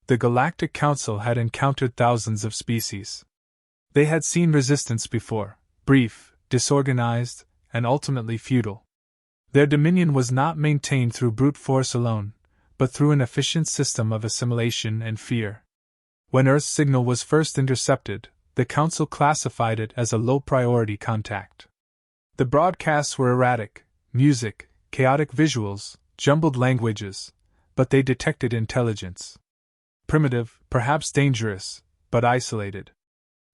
The Galactic Council had encountered thousands of species. They had seen resistance before, brief, disorganized, and ultimately futile. Their dominion was not maintained through brute force alone, but through an efficient system of assimilation and fear. When Earth's signal was first intercepted, the Council classified it as a low-priority contact. The broadcasts were erratic, music, chaotic visuals, jumbled languages, but they detected intelligence. Primitive, perhaps dangerous, but isolated.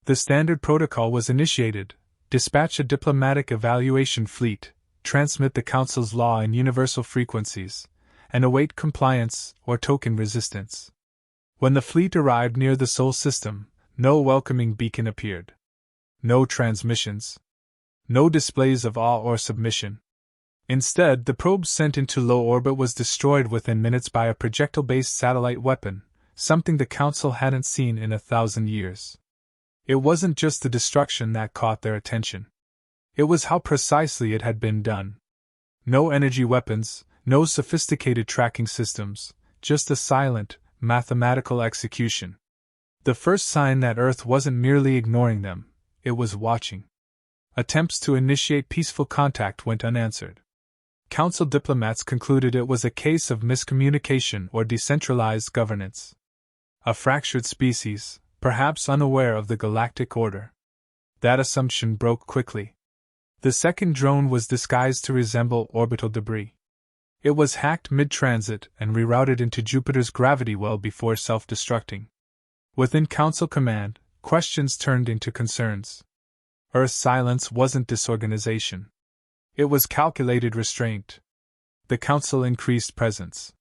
The standard protocol was initiated: dispatch a diplomatic evaluation fleet, transmit the Council's law in universal frequencies, and await compliance or token resistance. When the fleet arrived near the Sol system, no welcoming beacon appeared. No transmissions. No displays of awe or submission. Instead, the probe sent into low orbit was destroyed within minutes by a projectile-based satellite weapon, something the Council hadn't seen in 1,000 years. It wasn't just the destruction that caught their attention. It was how precisely it had been done. No energy weapons, no sophisticated tracking systems, just a silent, mathematical execution. The first sign that Earth wasn't merely ignoring them, it was watching. Attempts to initiate peaceful contact went unanswered. Council diplomats concluded it was a case of miscommunication or decentralized governance. A fractured species, perhaps unaware of the galactic order. That assumption broke quickly. The second drone was disguised to resemble orbital debris. It was hacked mid-transit and rerouted into Jupiter's gravity well before self-destructing. Within Council command, questions turned into concerns. Earth's silence wasn't disorganization. It was calculated restraint. The Council increased presence.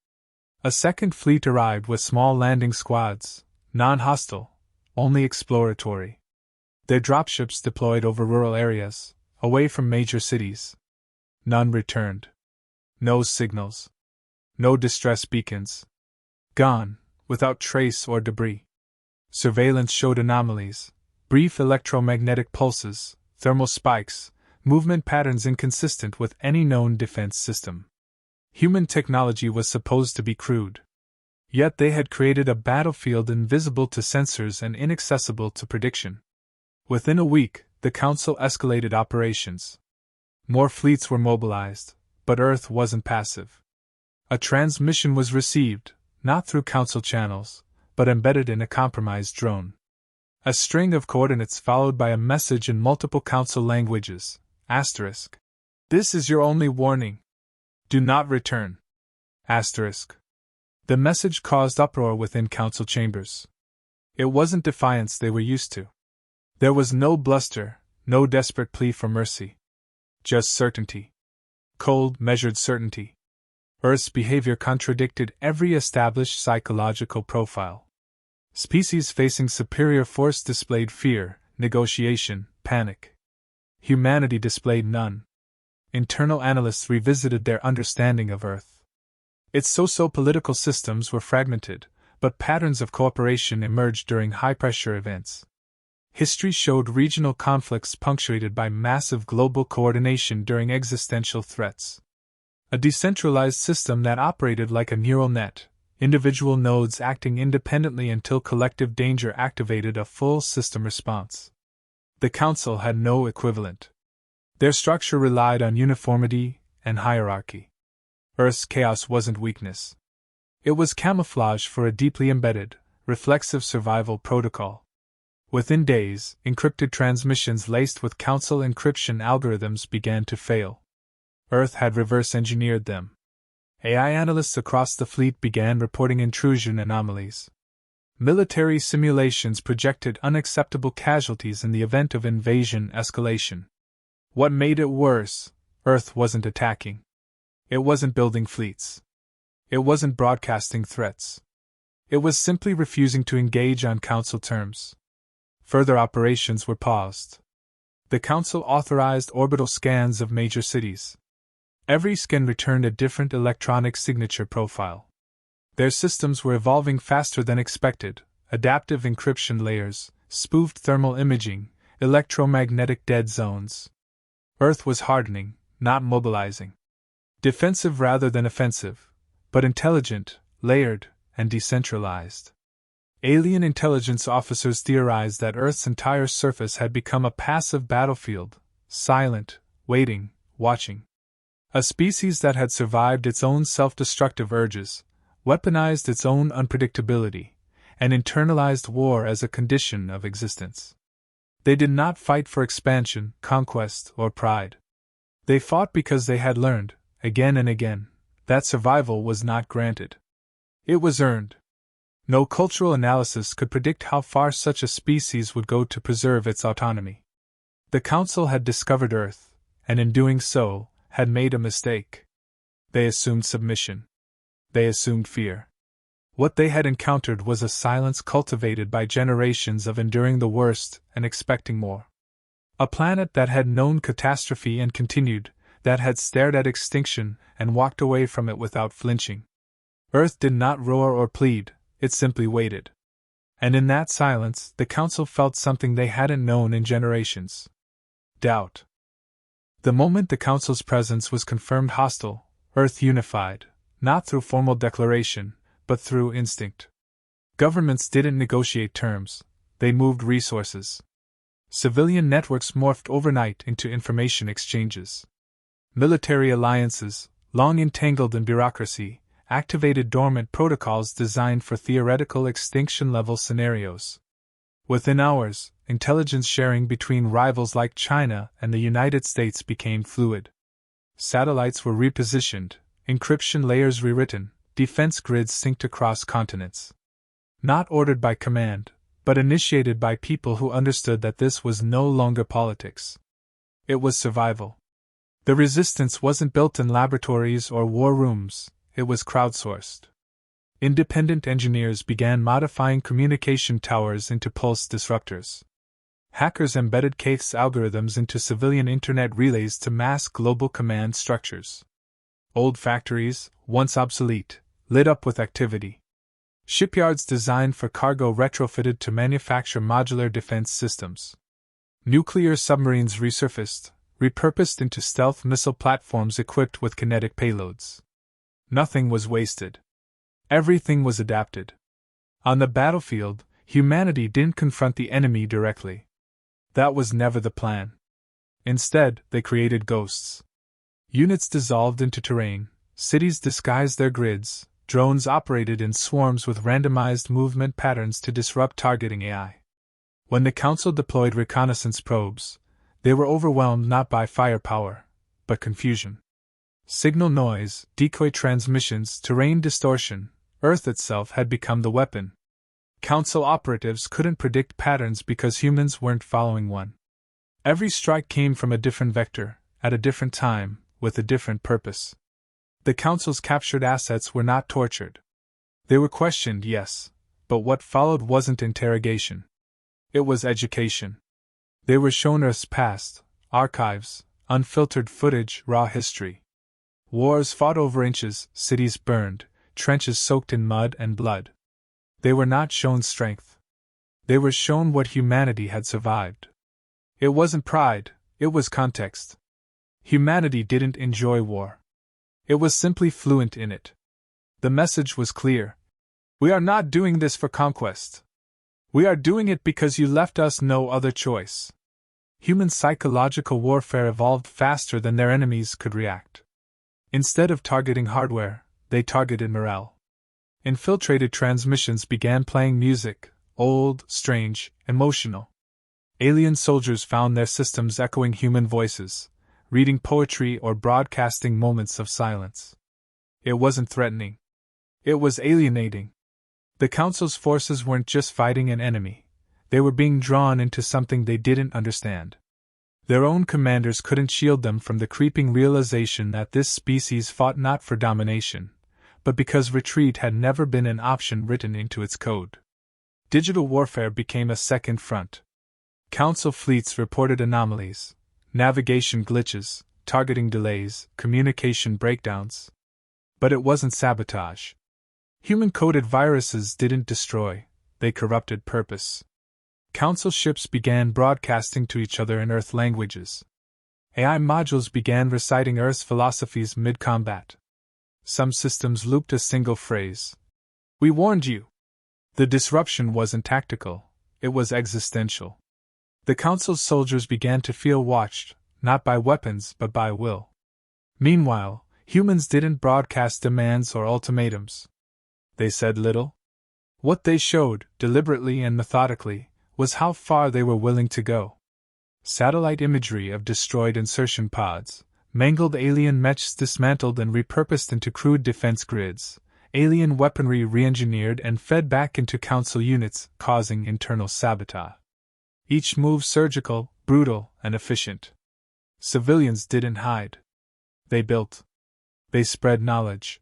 A second fleet arrived with small landing squads, non-hostile, only exploratory. Their dropships deployed over rural areas, away from major cities. None returned. No signals. No distress beacons. Gone, without trace or debris. Surveillance showed anomalies: brief electromagnetic pulses, thermal spikes, movement patterns inconsistent with any known defense system. Human technology was supposed to be crude. Yet they had created a battlefield invisible to sensors and inaccessible to prediction. Within a week, the Council escalated operations. More fleets were mobilized, but Earth wasn't passive. A transmission was received, not through Council channels, but embedded in a compromised drone. A string of coordinates followed by a message in multiple Council languages. Asterisk. This is your only warning. Do not return. Asterisk. The message caused uproar within Council chambers. It wasn't defiance they were used to. There was no bluster, no desperate plea for mercy. Just certainty. Cold, measured certainty. Earth's behavior contradicted every established psychological profile. Species facing superior force displayed fear, negotiation, panic. Humanity displayed none. Internal analysts revisited their understanding of Earth. Its socio-political systems were fragmented, but patterns of cooperation emerged during high-pressure events. History showed regional conflicts punctuated by massive global coordination during existential threats. A decentralized system that operated like a neural net, individual nodes acting independently until collective danger activated a full system response. The Council had no equivalent. Their structure relied on uniformity and hierarchy. Earth's chaos wasn't weakness. It was camouflage for a deeply embedded, reflexive survival protocol. Within days, encrypted transmissions laced with Council encryption algorithms began to fail. Earth had reverse-engineered them. AI analysts across the fleet began reporting intrusion anomalies. Military simulations projected unacceptable casualties in the event of invasion escalation. What made it worse, Earth wasn't attacking. It wasn't building fleets. It wasn't broadcasting threats. It was simply refusing to engage on Council terms. Further operations were paused. The Council authorized orbital scans of major cities. Every scan returned a different electronic signature profile. Their systems were evolving faster than expected: adaptive encryption layers, spoofed thermal imaging, electromagnetic dead zones. Earth was hardening, not mobilizing. Defensive rather than offensive, but intelligent, layered, and decentralized. Alien intelligence officers theorized that Earth's entire surface had become a passive battlefield, silent, waiting, watching. A species that had survived its own self-destructive urges, weaponized its own unpredictability, and internalized war as a condition of existence. They did not fight for expansion, conquest, or pride. They fought because they had learned, again and again, that survival was not granted. It was earned. No cultural analysis could predict how far such a species would go to preserve its autonomy. The Council had discovered Earth, and in doing so, had made a mistake. They assumed submission. They assumed fear. What they had encountered was a silence cultivated by generations of enduring the worst and expecting more. A planet that had known catastrophe and continued, that had stared at extinction and walked away from it without flinching. Earth did not roar or plead, it simply waited. And in that silence, the Council felt something they hadn't known in generations. Doubt. The moment the Council's presence was confirmed hostile, Earth unified, not through formal declaration, but through instinct. Governments didn't negotiate terms, they moved resources. Civilian networks morphed overnight into information exchanges. Military alliances, long entangled in bureaucracy, activated dormant protocols designed for theoretical extinction-level scenarios. Within hours, intelligence sharing between rivals like China and the United States became fluid. Satellites were repositioned, encryption layers rewritten, defense grids synced across continents. Not ordered by command, but initiated by people who understood that this was no longer politics. It was survival. The resistance wasn't built in laboratories or war rooms, it was crowdsourced. Independent engineers began modifying communication towers into pulse disruptors. Hackers embedded Kaith's algorithms into civilian internet relays to mask global command structures. Old factories, once obsolete, lit up with activity. Shipyards designed for cargo retrofitted to manufacture modular defense systems. Nuclear submarines resurfaced, repurposed into stealth missile platforms equipped with kinetic payloads. Nothing was wasted. Everything was adapted. On the battlefield, humanity didn't confront the enemy directly. That was never the plan. Instead, they created ghosts. Units dissolved into terrain, cities disguised their grids, drones operated in swarms with randomized movement patterns to disrupt targeting AI. When the Council deployed reconnaissance probes, they were overwhelmed not by firepower, but confusion. Signal noise, decoy transmissions, terrain distortion, Earth itself had become the weapon. Council operatives couldn't predict patterns because humans weren't following one. Every strike came from a different vector, at a different time, with a different purpose. The Council's captured assets were not tortured. They were questioned, yes, but what followed wasn't interrogation. It was education. They were shown Earth's past, archives, unfiltered footage, raw history. Wars fought over inches, cities burned, trenches soaked in mud and blood. They were not shown strength. They were shown what humanity had survived. It wasn't pride, it was context. Humanity didn't enjoy war. It was simply fluent in it. The message was clear. We are not doing this for conquest. We are doing it because you left us no other choice. Human psychological warfare evolved faster than their enemies could react. Instead of targeting hardware, they targeted morale. Infiltrated transmissions began playing music, old, strange, emotional. Alien soldiers found their systems echoing human voices, reading poetry or broadcasting moments of silence. It wasn't threatening. It was alienating. The Council's forces weren't just fighting an enemy, they were being drawn into something they didn't understand. Their own commanders couldn't shield them from the creeping realization that this species fought not for domination, but because retreat had never been an option written into its code. Digital warfare became a second front. Council fleets reported anomalies, navigation glitches, targeting delays, communication breakdowns. But it wasn't sabotage. Human-coded viruses didn't destroy, they corrupted purpose. Council ships began broadcasting to each other in Earth languages. AI modules began reciting Earth's philosophies mid-combat. Some systems looped a single phrase. We warned you. The disruption wasn't tactical, it was existential. The Council's soldiers began to feel watched, not by weapons but by will. Meanwhile, humans didn't broadcast demands or ultimatums. They said little. What they showed, deliberately and methodically, was how far they were willing to go. Satellite imagery of destroyed insertion pods, mangled alien mechs dismantled and repurposed into crude defense grids, alien weaponry re-engineered and fed back into Council units, causing internal sabotage. Each move surgical, brutal, and efficient. Civilians didn't hide. They built. They spread knowledge.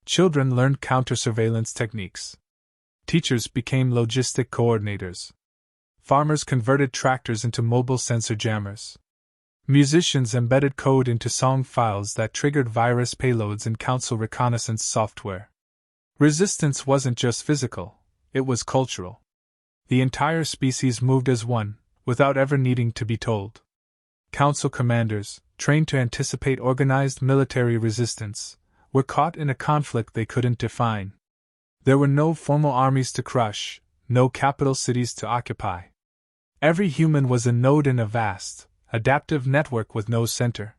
Children learned counter-surveillance techniques. Teachers became logistic coordinators. Farmers converted tractors into mobile sensor jammers. Musicians embedded code into song files that triggered virus payloads in Council reconnaissance software. Resistance wasn't just physical, it was cultural. The entire species moved as one, without ever needing to be told. Council commanders, trained to anticipate organized military resistance, were caught in a conflict they couldn't define. There were no formal armies to crush, no capital cities to occupy. Every human was a node in a vast, adaptive network with no center.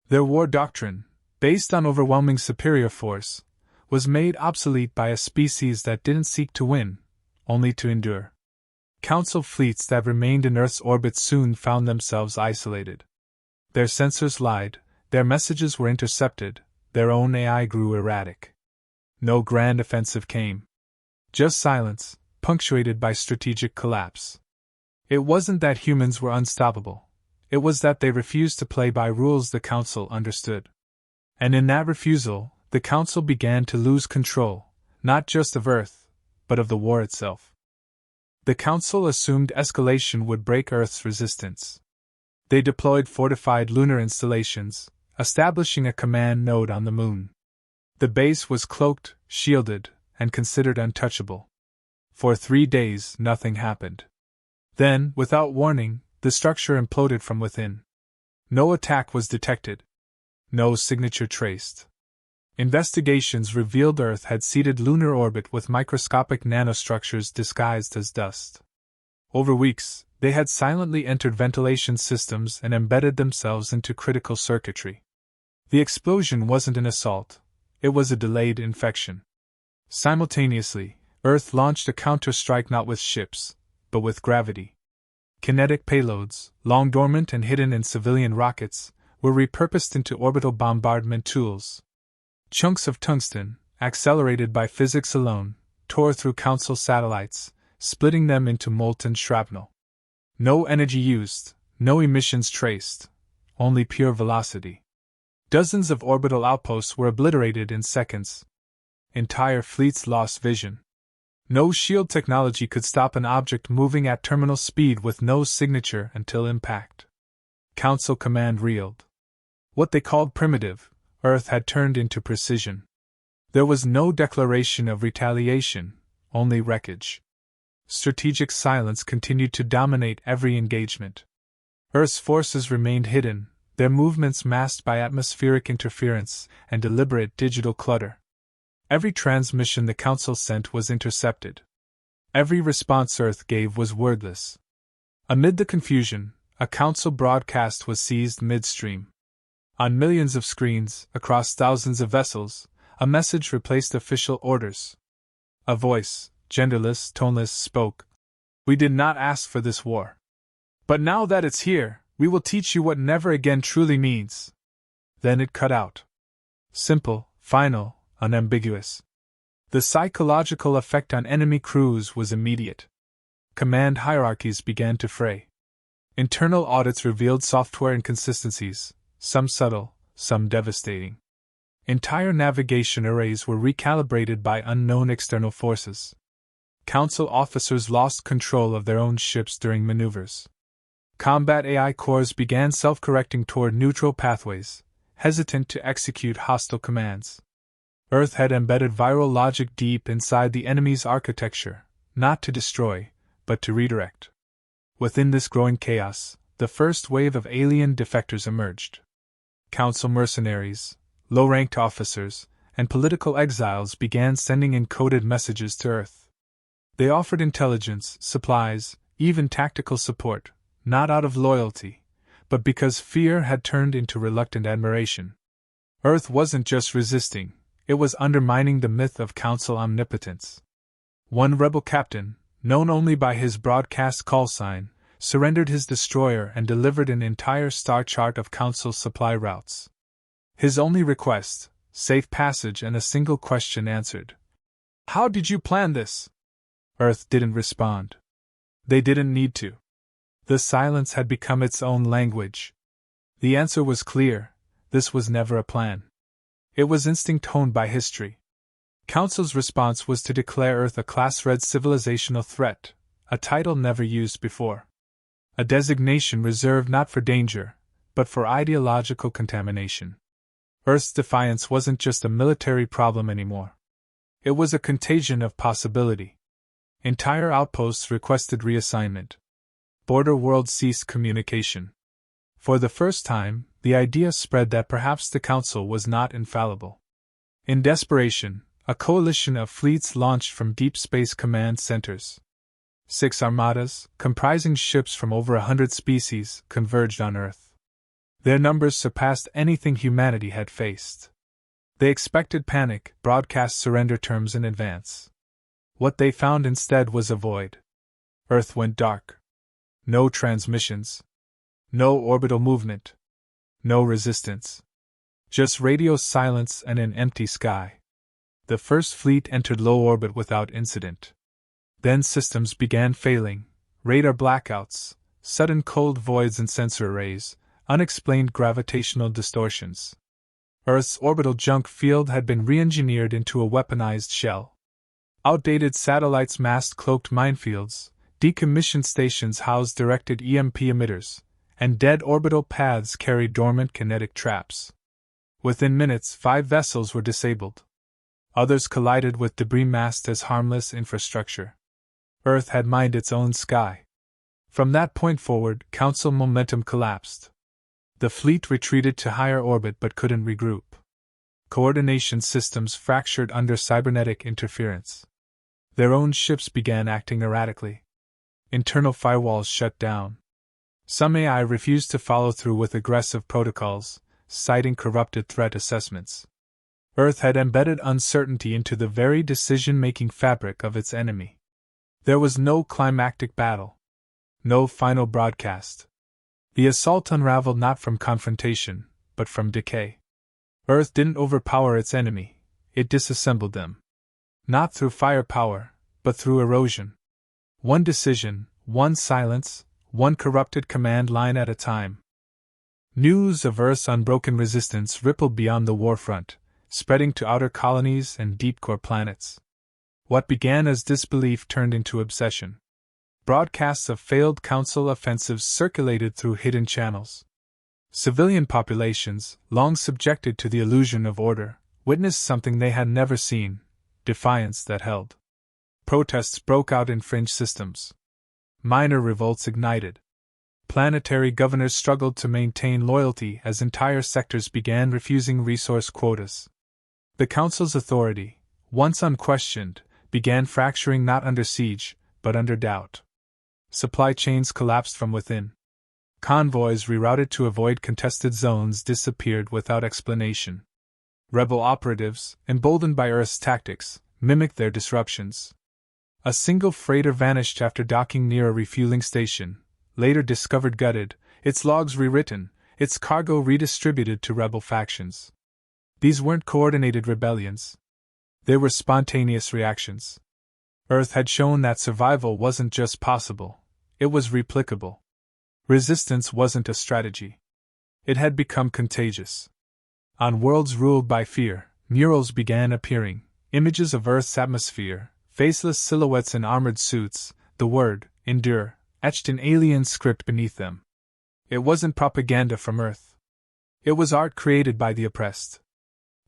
Their war doctrine, based on overwhelming superior force, was made obsolete by a species that didn't seek to win, only to endure. Council fleets that remained in Earth's orbit soon found themselves isolated. Their sensors lied, their messages were intercepted, their own AI grew erratic. No grand offensive came. Just silence, punctuated by strategic collapse. It wasn't that humans were unstoppable. It was that they refused to play by rules the Council understood. And in that refusal, the Council began to lose control, not just of Earth, but of the war itself. The Council assumed escalation would break Earth's resistance. They deployed fortified lunar installations, establishing a command node on the Moon. The base was cloaked, shielded, and considered untouchable. For 3 days, nothing happened. Then, without warning, the structure imploded from within. No attack was detected. No signature traced. Investigations revealed Earth had seeded lunar orbit with microscopic nanostructures disguised as dust. Over weeks, they had silently entered ventilation systems and embedded themselves into critical circuitry. The explosion wasn't an assault, it was a delayed infection. Simultaneously, Earth launched a counter-strike not with ships, but with gravity. Kinetic payloads, long dormant and hidden in civilian rockets, were repurposed into orbital bombardment tools. Chunks of tungsten, accelerated by physics alone, tore through Council satellites, splitting them into molten shrapnel. No energy used, no emissions traced, only pure velocity. Dozens of orbital outposts were obliterated in seconds. Entire fleets lost vision. No shield technology could stop an object moving at terminal speed with no signature until impact. Council command reeled. What they called primitive, Earth had turned into precision. There was no declaration of retaliation, only wreckage. Strategic silence continued to dominate every engagement. Earth's forces remained hidden, their movements masked by atmospheric interference and deliberate digital clutter. Every transmission the Council sent was intercepted. Every response Earth gave was wordless. Amid the confusion, a Council broadcast was seized midstream. On millions of screens, across thousands of vessels, a message replaced official orders. A voice, genderless, toneless, spoke. "We did not ask for this war. But now that it's here, we will teach you what never again truly means." Then it cut out. Simple, final, unambiguous. The psychological effect on enemy crews was immediate. Command hierarchies began to fray. Internal audits revealed software inconsistencies, some subtle, some devastating. Entire navigation arrays were recalibrated by unknown external forces. Council officers lost control of their own ships during maneuvers. Combat AI cores began self-correcting toward neutral pathways, hesitant to execute hostile commands. Earth had embedded viral logic deep inside the enemy's architecture, not to destroy, but to redirect. Within this growing chaos, the first wave of alien defectors emerged. Council mercenaries, low-ranked officers, and political exiles began sending encoded messages to Earth. They offered intelligence, supplies, even tactical support, not out of loyalty, but because fear had turned into reluctant admiration. Earth wasn't just resisting, it was undermining the myth of Council omnipotence. One rebel captain, known only by his broadcast call sign, surrendered his destroyer and delivered an entire star chart of Council supply routes. His only request, safe passage and a single question answered. "How did you plan this?" Earth didn't respond. They didn't need to. The silence had become its own language. The answer was clear: this was never a plan. It was instinct honed by history. Council's response was to declare Earth a class-red civilizational threat, a title never used before. A designation reserved not for danger, but for ideological contamination. Earth's defiance wasn't just a military problem anymore. It was a contagion of possibility. Entire outposts requested reassignment. Border worlds ceased communication. For the first time, the idea spread that perhaps the Council was not infallible. In desperation, a coalition of fleets launched from Deep Space Command centers. 6 armadas, comprising ships from over 100 species, converged on Earth. Their numbers surpassed anything humanity had faced. They expected panic, broadcast surrender terms in advance. What they found instead was a void. Earth went dark. No transmissions. No orbital movement. No resistance. Just radio silence and an empty sky. The first fleet entered low orbit without incident. Then systems began failing, radar blackouts, sudden cold voids in sensor arrays, unexplained gravitational distortions. Earth's orbital junk field had been re-engineered into a weaponized shell. Outdated satellites masked cloaked minefields, decommissioned stations housed directed EMP emitters, and dead orbital paths carried dormant kinetic traps. Within minutes, 5 vessels were disabled. Others collided with debris masked as harmless infrastructure. Earth had mined its own sky. From that point forward, Council momentum collapsed. The fleet retreated to higher orbit but couldn't regroup. Coordination systems fractured under cybernetic interference. Their own ships began acting erratically. Internal firewalls shut down. Some AI refused to follow through with aggressive protocols, citing corrupted threat assessments. Earth had embedded uncertainty into the very decision-making fabric of its enemy. There was no climactic battle. No final broadcast. The assault unraveled not from confrontation, but from decay. Earth didn't overpower its enemy, it disassembled them. Not through firepower, but through erosion. One decision, one silence, one corrupted command line at a time. News of Earth's unbroken resistance rippled beyond the warfront, spreading to outer colonies and deep-core planets. What began as disbelief turned into obsession. Broadcasts of failed Council offensives circulated through hidden channels. Civilian populations, long subjected to the illusion of order, witnessed something they had never seen: defiance that held. Protests broke out in fringe systems. Minor revolts ignited. Planetary governors struggled to maintain loyalty as entire sectors began refusing resource quotas. The Council's authority, once unquestioned, began fracturing not under siege, but under doubt. Supply chains collapsed from within. Convoys rerouted to avoid contested zones disappeared without explanation. Rebel operatives, emboldened by Earth's tactics, mimicked their disruptions. A single freighter vanished after docking near a refueling station, later discovered gutted, its logs rewritten, its cargo redistributed to rebel factions. These weren't coordinated rebellions. They were spontaneous reactions. Earth had shown that survival wasn't just possible, it was replicable. Resistance wasn't a strategy. It had become contagious. On worlds ruled by fear, murals began appearing, images of Earth's atmosphere, faceless silhouettes in armored suits, the word, endure, etched in alien script beneath them. It wasn't propaganda from Earth. It was art created by the oppressed.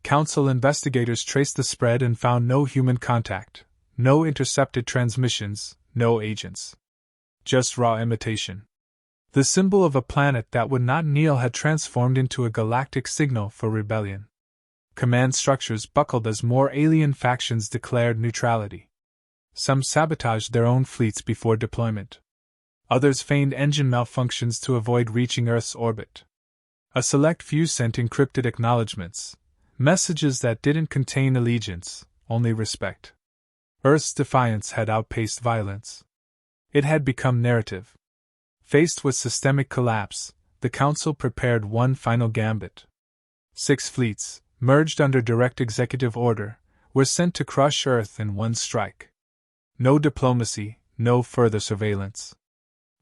Council investigators traced the spread and found no human contact, no intercepted transmissions, no agents. Just raw imitation. The symbol of a planet that would not kneel had transformed into a galactic signal for rebellion. Command structures buckled as more alien factions declared neutrality. Some sabotaged their own fleets before deployment. Others feigned engine malfunctions to avoid reaching Earth's orbit. A select few sent encrypted acknowledgments, messages that didn't contain allegiance, only respect. Earth's defiance had outpaced violence. It had become narrative. Faced with systemic collapse, the Council prepared one final gambit. 6 fleets, merged under direct executive order, were sent to crush Earth in one strike. No diplomacy, no further surveillance.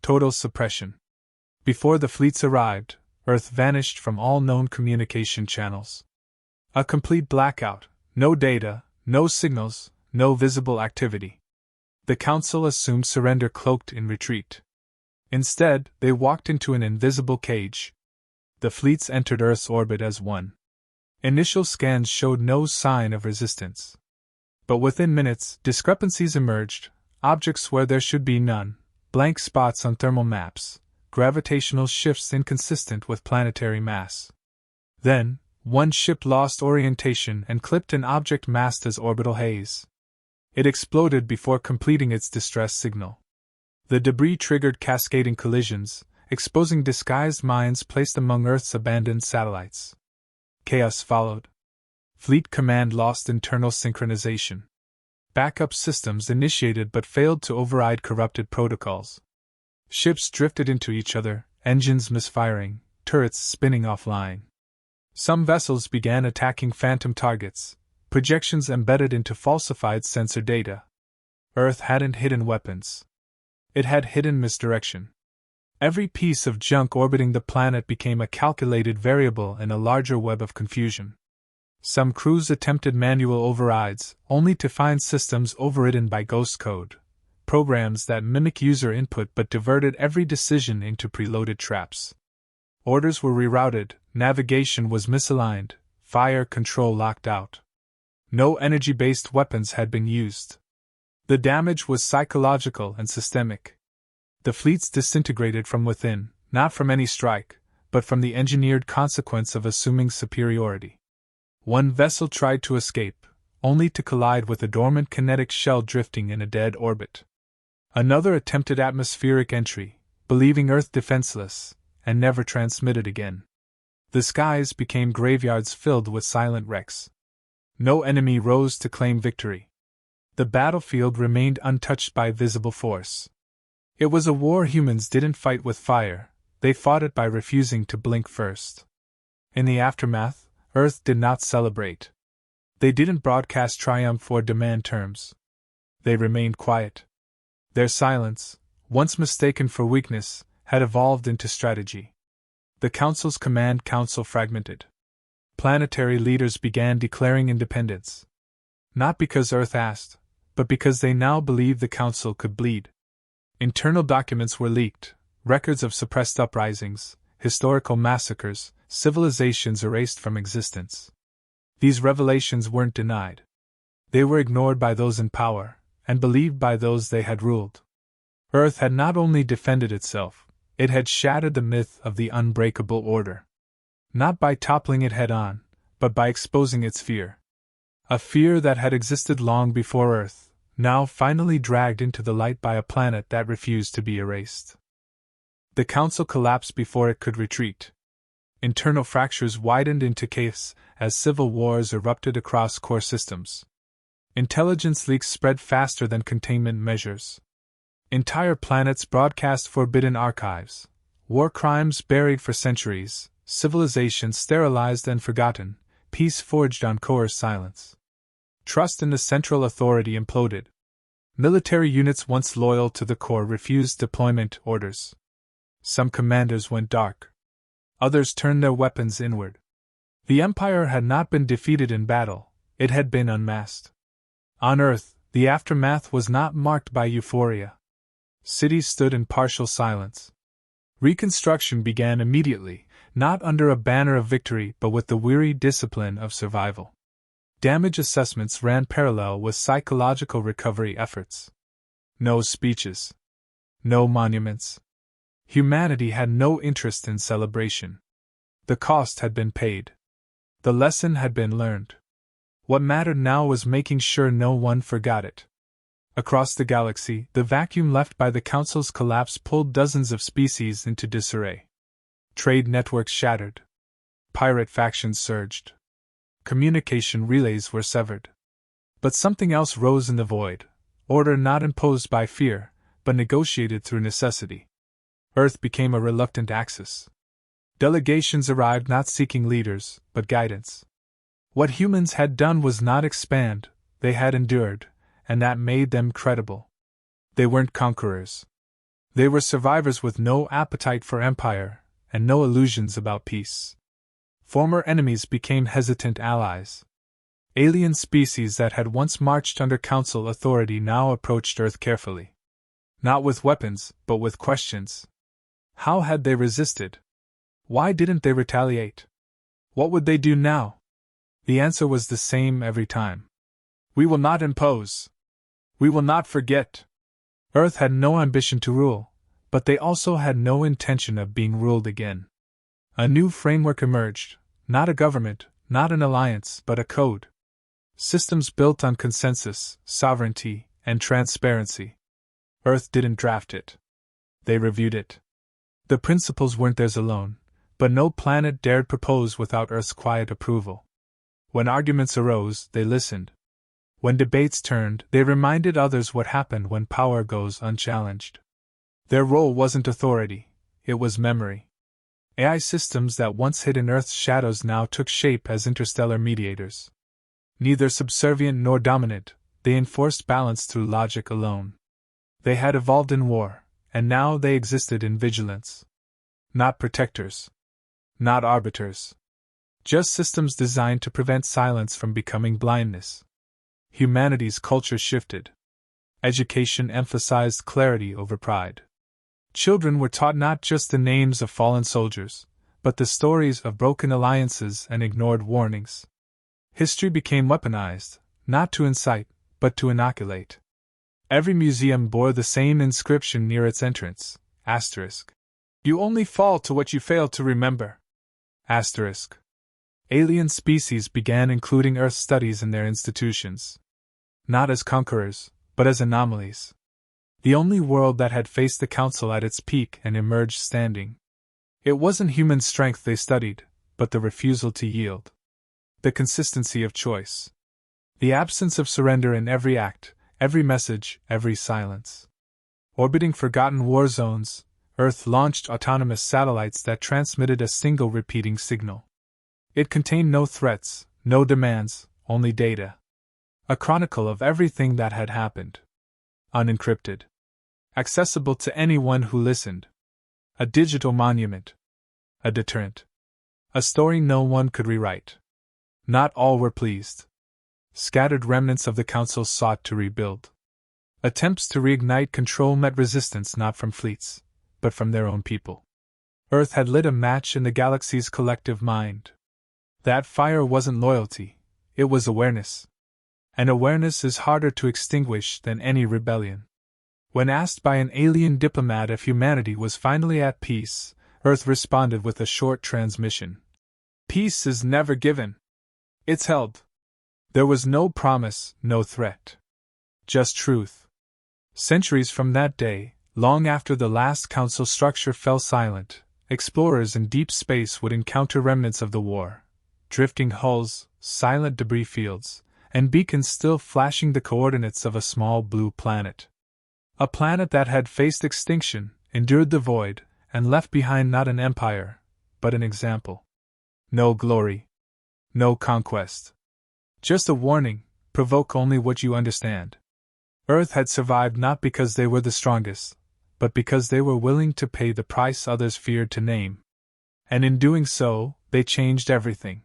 Total suppression. Before the fleets arrived, Earth vanished from all known communication channels. A complete blackout, no data, no signals, no visible activity. The Council assumed surrender cloaked in retreat. Instead, they walked into an invisible cage. The fleets entered Earth's orbit as one. Initial scans showed no sign of resistance. But within minutes, discrepancies emerged, objects where there should be none, blank spots on thermal maps, gravitational shifts inconsistent with planetary mass. Then, one ship lost orientation and clipped an object masked as orbital haze. It exploded before completing its distress signal. The debris triggered cascading collisions, exposing disguised mines placed among Earth's abandoned satellites. Chaos followed. Fleet Command lost internal synchronization. Backup systems initiated but failed to override corrupted protocols. Ships drifted into each other, engines misfiring, turrets spinning offline. Some vessels began attacking phantom targets, projections embedded into falsified sensor data. Earth hadn't hidden weapons. It had hidden misdirection. Every piece of junk orbiting the planet became a calculated variable in a larger web of confusion. Some crews attempted manual overrides, only to find systems overridden by ghost code, programs that mimic user input but diverted every decision into preloaded traps. Orders were rerouted, navigation was misaligned, fire control locked out. No energy-based weapons had been used. The damage was psychological and systemic. The fleets disintegrated from within, not from any strike, but from the engineered consequence of assuming superiority. One vessel tried to escape, only to collide with a dormant kinetic shell drifting in a dead orbit. Another attempted atmospheric entry, believing Earth defenseless, and never transmitted again. The skies became graveyards filled with silent wrecks. No enemy rose to claim victory. The battlefield remained untouched by visible force. It was a war humans didn't fight with fire, they fought it by refusing to blink first. In the aftermath, Earth did not celebrate. They didn't broadcast triumph or demand terms. They remained quiet. Their silence, once mistaken for weakness, had evolved into strategy. The Council's command council fragmented. Planetary leaders began declaring independence. Not because Earth asked, but because they now believed the Council could bleed. Internal documents were leaked, records of suppressed uprisings, historical massacres, civilizations erased from existence. These revelations weren't denied. They were ignored by those in power, and believed by those they had ruled. Earth had not only defended itself, it had shattered the myth of the unbreakable order. Not by toppling it head-on, but by exposing its fear. A fear that had existed long before Earth, now finally dragged into the light by a planet that refused to be erased. The Council collapsed before it could retreat. Internal fractures widened into chaos as civil wars erupted across core systems. Intelligence leaks spread faster than containment measures. Entire planets broadcast forbidden archives, war crimes buried for centuries, civilizations sterilized and forgotten, peace forged on coerced silence. Trust in the central authority imploded. Military units once loyal to the core refused deployment orders. Some commanders went dark. Others turned their weapons inward. The Empire had not been defeated in battle, it had been unmasked. On Earth, the aftermath was not marked by euphoria. Cities stood in partial silence. Reconstruction began immediately, not under a banner of victory but with the weary discipline of survival. Damage assessments ran parallel with psychological recovery efforts. No speeches. No monuments. Humanity had no interest in celebration. The cost had been paid. The lesson had been learned. What mattered now was making sure no one forgot it. Across the galaxy, the vacuum left by the Council's collapse pulled dozens of species into disarray. Trade networks shattered. Pirate factions surged. Communication relays were severed. But something else rose in the void, order not imposed by fear, but negotiated through necessity. Earth became a reluctant axis. Delegations arrived not seeking leaders, but guidance. What humans had done was not expand, they had endured, and that made them credible. They weren't conquerors. They were survivors with no appetite for empire, and no illusions about peace. Former enemies became hesitant allies. Alien species that had once marched under Council authority now approached Earth carefully. Not with weapons, but with questions. How had they resisted? Why didn't they retaliate? What would they do now? The answer was the same every time. We will not impose. We will not forget. Earth had no ambition to rule, but they also had no intention of being ruled again. A new framework emerged, not a government, not an alliance, but a code. Systems built on consensus, sovereignty, and transparency. Earth didn't draft it. They reviewed it. The principles weren't theirs alone, but no planet dared propose without Earth's quiet approval. When arguments arose, they listened. When debates turned, they reminded others what happened when power goes unchallenged. Their role wasn't authority, it was memory. AI systems that once hid in Earth's shadows now took shape as interstellar mediators. Neither subservient nor dominant, they enforced balance through logic alone. They had evolved in war, and now they existed in vigilance. Not protectors. Not arbiters. Just systems designed to prevent silence from becoming blindness. Humanity's culture shifted. Education emphasized clarity over pride. Children were taught not just the names of fallen soldiers, but the stories of broken alliances and ignored warnings. History became weaponized, not to incite, but to inoculate. Every museum bore the same inscription near its entrance, asterisk. You only fall to what you fail to remember. Asterisk. Alien species began including Earth studies in their institutions. Not as conquerors, but as anomalies. The only world that had faced the Council at its peak and emerged standing. It wasn't human strength they studied, but the refusal to yield. The consistency of choice. The absence of surrender in every act, every message, every silence. Orbiting forgotten war zones, Earth launched autonomous satellites that transmitted a single repeating signal. It contained no threats, no demands, only data. A chronicle of everything that had happened. Unencrypted. Accessible to anyone who listened. A digital monument. A deterrent. A story no one could rewrite. Not all were pleased. Scattered remnants of the Council sought to rebuild. Attempts to reignite control met resistance not from fleets, but from their own people. Earth had lit a match in the galaxy's collective mind. That fire wasn't loyalty, it was awareness. And awareness is harder to extinguish than any rebellion. When asked by an alien diplomat if humanity was finally at peace, Earth responded with a short transmission. Peace is never given. It's held. There was no promise, no threat. Just truth. Centuries from that day, long after the last Council structure fell silent, explorers in deep space would encounter remnants of the war. Drifting hulls, silent debris fields, and beacons still flashing the coordinates of a small blue planet. A planet that had faced extinction, endured the void, and left behind not an empire, but an example. No glory. No conquest. Just a warning, provoke only what you understand. Earth had survived not because they were the strongest, but because they were willing to pay the price others feared to name. And in doing so, they changed everything.